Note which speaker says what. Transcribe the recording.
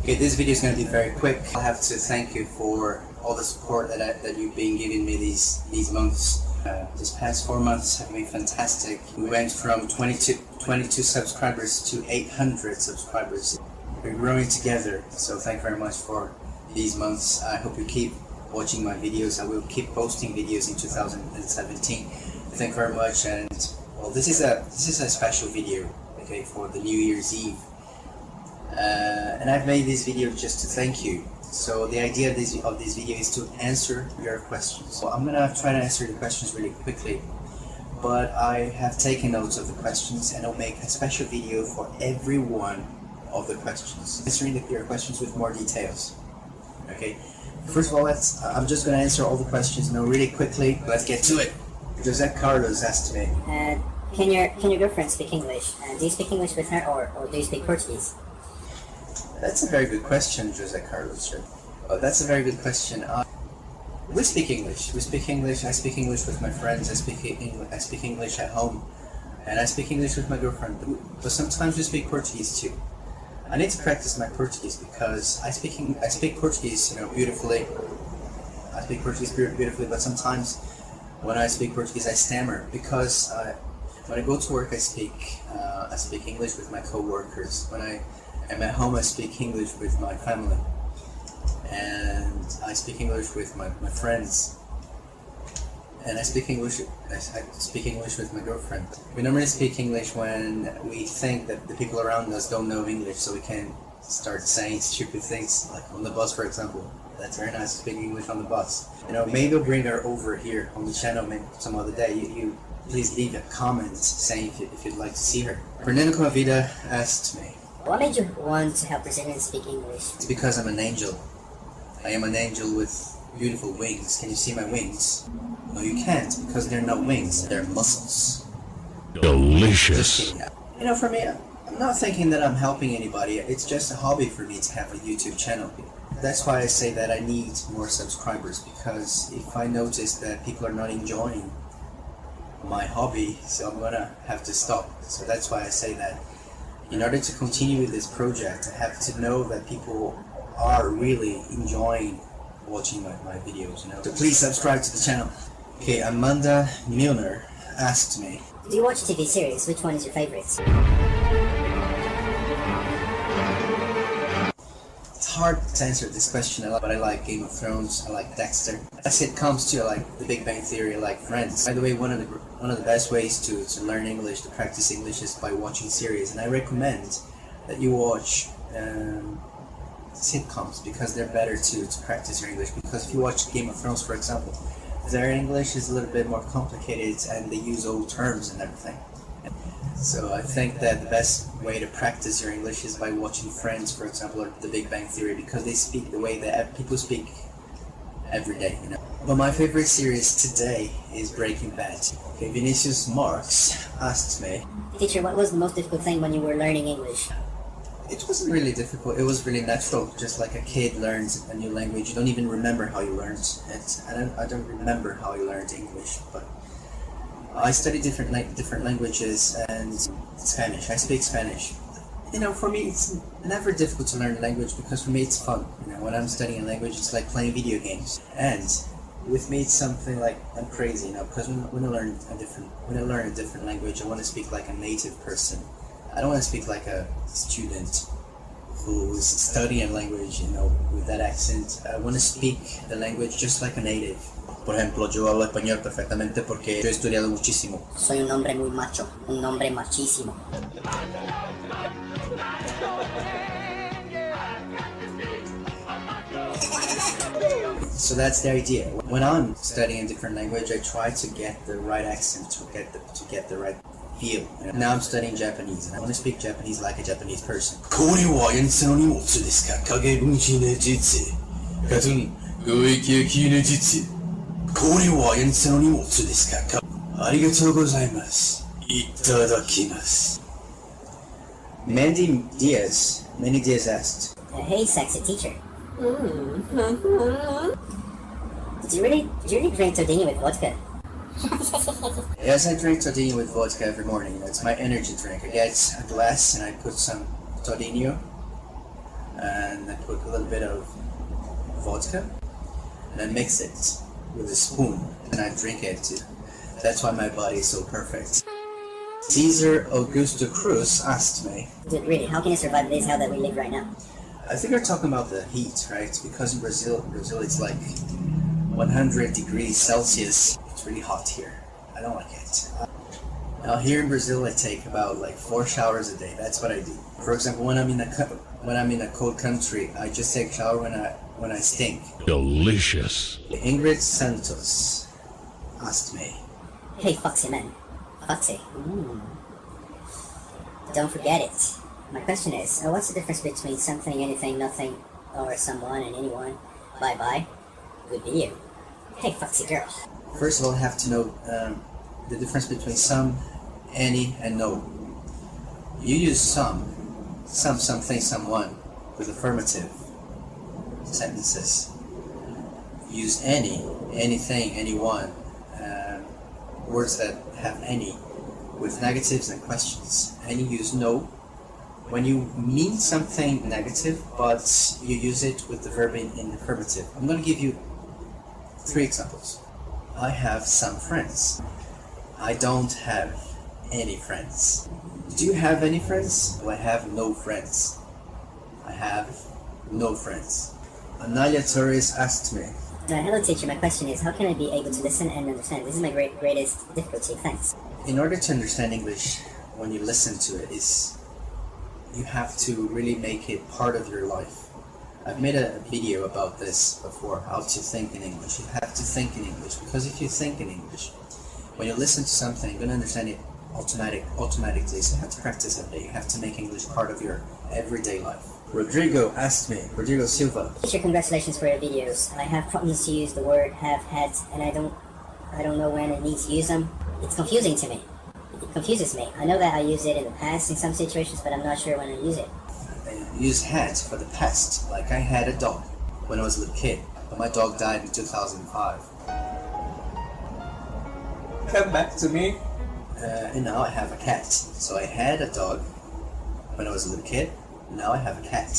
Speaker 1: Okay, this video is going to be very quick. I have to thank you for all the support that you've been giving me these months. This past 4 months have been fantastic. We went from 22 subscribers to 800 subscribers. We're growing together, so thank you very much for these months. I hope you keep watching my videos. I will keep posting videos in 2017. Thank you very much. And well, this is a special video, okay, for the New Year's Eve. And I've made this video just to thank you. So the idea of this video is to answer your questions. So I'm gonna try to answer the questions really quickly, but I have taken notes of the questions and I'll make a special video for every one of the questions, answering your questions with more details. Okay, first of all, I'm just gonna answer all the questions now really quickly. Let's get to it. Jose Carlos asked me,
Speaker 2: can your girlfriend speak English? Do you speak English with her, or do you speak Portuguese?
Speaker 1: That's a very good question, Jose Carlos. That's a very good question. We speak English. We speak English. I speak English with my friends. I speak English at home, and I speak English with my girlfriend. But sometimes we speak Portuguese too. I need to practice my Portuguese because I speak Portuguese, beautifully. I speak Portuguese beautifully, but sometimes when I speak Portuguese, I stammer because when I go to work, I speak English with my co-workers. When I'm at home, I speak English with my family, and I speak English with my friends, and I speak English with my girlfriend. We normally speak English when we think that the people around us don't know English, so we can start saying stupid things, like on the bus, for example. That's very nice to speak English on the bus. Maybe we'll bring her over here on the channel maybe some other day. You please leave a comment saying if you'd like to see her. Fernando Comavida asked me,
Speaker 2: what made you want to help Brazilians speak English?
Speaker 1: It's because I'm an angel. I am an angel with beautiful wings. Can you see my wings? No, you can't, because they're not wings, they're muscles.
Speaker 3: Delicious.
Speaker 1: For me, I'm not thinking that I'm helping anybody. It's just a hobby for me to have a YouTube channel. That's why I say that I need more subscribers, because if I notice that people are not enjoying my hobby, so I'm gonna have to stop. So that's why I say that. In order to continue with this project, I have to know that people are really enjoying watching my videos, So please subscribe to the channel. Okay, Amanda Milner asked me,
Speaker 2: do you watch TV series? Which one is your favorite?
Speaker 1: It's hard to answer this question a lot, but I like Game of Thrones, I like Dexter. Sitcoms too, I like The Big Bang Theory, I like Friends. By the way, one of the best ways to learn English, to practice English, is by watching series, and I recommend that you watch sitcoms, because they're better to practice your English. Because if you watch Game of Thrones, for example, their English is a little bit more complicated and they use old terms and everything. So I think that the best way to practice your English is by watching Friends, for example, or The Big Bang Theory, because they speak the way that people speak every day, But my favorite series today is Breaking Bad. Okay, Vinicius Marx asked me,
Speaker 2: teacher, what was the most difficult thing when you were learning English?
Speaker 1: It wasn't really difficult, it was really natural, just like a kid learns a new language. You don't even remember how you learned it. I don't remember how I learned English, but I study different languages and Spanish. I speak Spanish. For me it's never difficult to learn a language, because for me it's fun. When I'm studying a language, it's like playing video games. And with me it's something like I'm crazy, because when I learn a different language, I want to speak like a native person. I don't want to speak like a student who is studying a language, with that accent. I want to speak the language just like a native. Por ejemplo, yo hablo español perfectamente porque yo he estudiado muchísimo.
Speaker 2: Soy un hombre muy macho, un hombre machísimo.
Speaker 1: So that's the idea. When I'm studying a different language, I try to get the right accent, to get the right feel. Now I'm studying Japanese, and I want to speak Japanese like a Japanese person. Mandy Diaz asked,
Speaker 2: hey, sexy teacher. Did you really drink tortilla with vodka?
Speaker 1: Yes, I drink tortilla with vodka every morning. It's my energy drink. I get a glass and I put some tortilla and I put a little bit of vodka, and I mix it with a spoon, and I drink it. That's why my body is so perfect. Caesar Augusto Cruz asked me,
Speaker 2: Dude, really, how can you survive this hell that we live right now?
Speaker 1: I think we're talking about the heat, right? Because in Brazil it's like 100 degrees Celsius. It's really hot here. I don't like it. Now here in Brazil, I take about like 4 showers a day. That's what I do. For example, when I'm in a cold country, I just take a shower when I stink.
Speaker 3: Delicious.
Speaker 1: Ingrid Santos asked me,
Speaker 2: Hey, Foxy man. Foxy. Don't forget it. My question is, what's the difference between something, anything, nothing, or someone and anyone? Bye-bye. Good video. Hey, Foxy girl.
Speaker 1: first of all, I have to know the difference between some, any, and no. You use some, something, someone with affirmative sentences. Use any, anything, anyone, words that have any with negatives and questions. And you use no when you mean something negative, but you use it with the verb in the affirmative. I'm going to give you 3 examples. I have some friends. I don't have any friends. Do you have any friends? Well, I have no friends. I have no friends. Analia Torres asked me,
Speaker 2: Hello teacher, my question is, how can I be able to listen and understand? This is my greatest difficulty, thanks.
Speaker 1: in order to understand English, when you listen to it, you have to really make it part of your life. I've made a video about this before, how to think in English. You have to think in English, because if you think in English, when you listen to something, you're going to understand it automatically, so you have to practice every day. You have to make English part of your everyday life. Rodrigo Silva.
Speaker 2: Teacher, congratulations for your videos. I have problems to use the word have, had, and I don't know when I need to use them. It's confusing to me. It confuses me. I know that I use it in the past in some situations, but I'm not sure when I use it.
Speaker 1: I use had for the past, like I had a dog when I was a little kid, but my dog died in 2005. Come back to me. And now I have a cat. So I had a dog when I was a little kid, now I have a cat.